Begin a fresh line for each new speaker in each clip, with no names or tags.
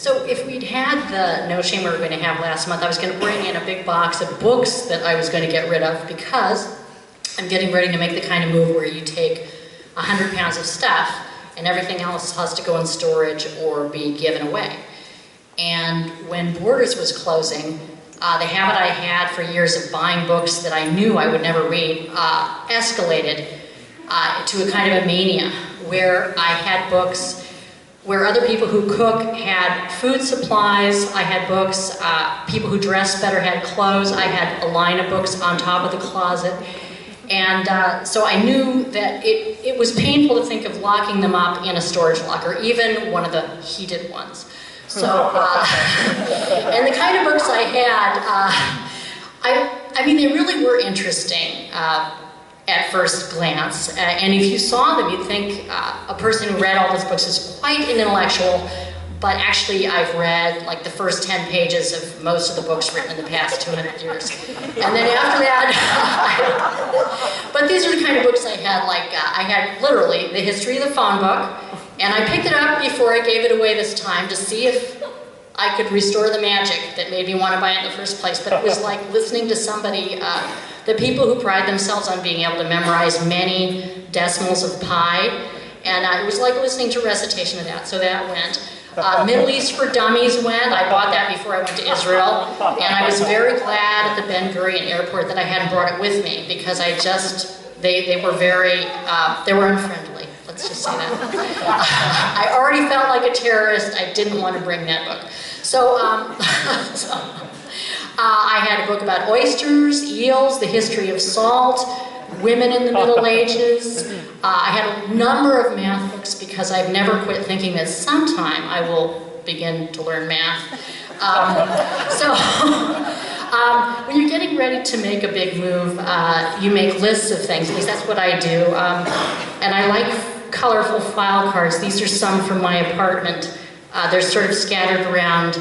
So if we'd had the No Shame we were going to have last month, I was going to bring in a big box of books that I was going to get rid of because I'm getting ready to make the kind of move where you take 100 pounds of stuff and everything else has to go in storage or be given away. And when Borders was closing, the habit I had for years of buying books that I knew I would never read escalated to a kind of a mania where I had books where other people who cook had food supplies. I had books, people who dress better had clothes. I had a line of books on top of the closet. And so I knew that it was painful to think of locking them up in a storage locker, even one of the heated ones. So, and the kind of books I had, I mean, they really were interesting at first glance. And if you saw them, you'd think a person who read all those books is quite an intellectual, but actually I've read like the first 10 pages of most of the books written in the past 200 years. And then after that, but these are the kind of books I had, like I had literally the history of the phone book, and I picked it up before I gave it away this time to see if I could restore the magic that made me want to buy it in the first place. But it was like listening to somebody, the people who pride themselves on being able to memorize many decimals of pi, and it was like listening to recitation of that, so that went. Middle East for Dummies went. I bought that before I went to Israel, and I was very glad at the Ben Gurion airport that I hadn't brought it with me, because I just, they were very, they were unfriendly, let's just say that. I already felt like a terrorist. I didn't want to bring that book. So, I had a book about oysters, eels, the history of salt, women in the Middle Ages. I had a number of math books because I've never quit thinking that sometime I will begin to learn math. When you're getting ready to make a big move, you make lists of things. At least that's what I do. And I like colorful file cards. These are some from my apartment. They're sort of scattered around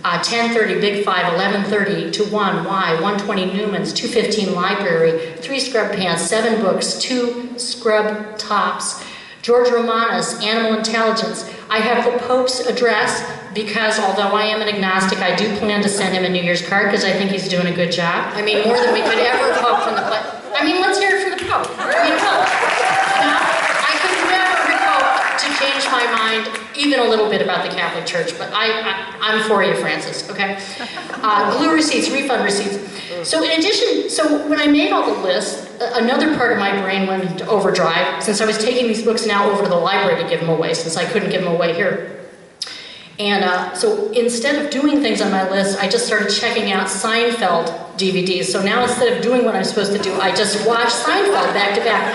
1030 Big 5, 1130 to 1 Y, 120 Newman's, 215 Library, 3 scrub pants, 7 books, 2 scrub tops, George Romanes, Animal Intelligence. I have the Pope's address because although I am an agnostic, I do plan to send him a New Year's card because I think he's doing a good job. I mean, more than we could ever hope from the Pope. I mean, let's hear it for the Pope. I mean, I could never hope to change my mind even a little bit about the Catholic Church, but I'm for you, Francis, okay? Glue receipts, refund receipts. So in addition, so when I made all the lists, another part of my brain went into overdrive, since I was taking these books now over to the library to give them away, since I couldn't give them away here. And so instead of doing things on my list, I just started checking out Seinfeld DVDs. So now instead of doing what I'm supposed to do, I just watch Seinfeld back to back.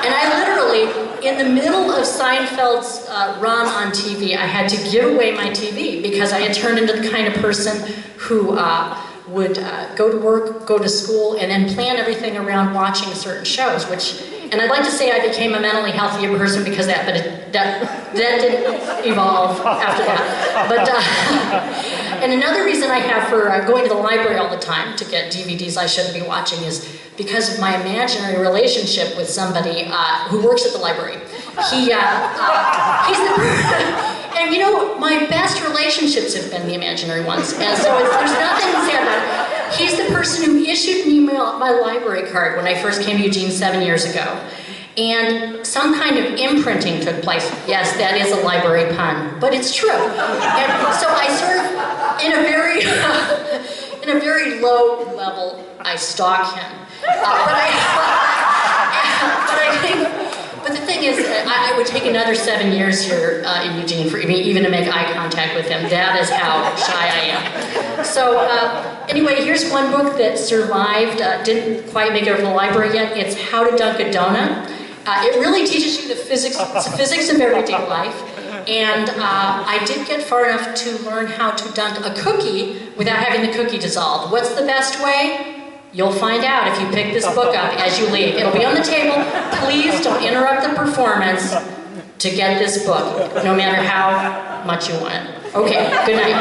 And I literally, in the middle of Seinfeld's run on TV, I had to give away my TV because I had turned into the kind of person who would go to work, go to school, and then plan everything around watching certain shows, which, and I'd like to say I became a mentally healthier person because of that, but that didn't evolve after that. But, and another reason I have for going to the library all the time to get DVDs I shouldn't be watching is because of my imaginary relationship with somebody who works at the library. He's the and you know, my best relationships have been the imaginary ones, and so there's nothing to say about it. He's the person who issued me my library card when I first came to Eugene 7 years ago. And some kind of imprinting took place. Yes, that is a library pun, but it's true. And so I sort of, in a very low level, I stalk him. But the thing is, it would take another 7 years here in Eugene for me even to make eye contact with him. That is how shy I am. So anyway, here's one book that survived, didn't quite make it over to the library yet. It's How to Dunk a Donut. It really teaches you the physics of everyday life. And I did get far enough to learn how to dunk a cookie without having the cookie dissolve. What's the best way? You'll find out if you pick this book up as you leave. It'll be on the table. Please don't interrupt the performance to get this book, no matter how much you want it. Okay, good night.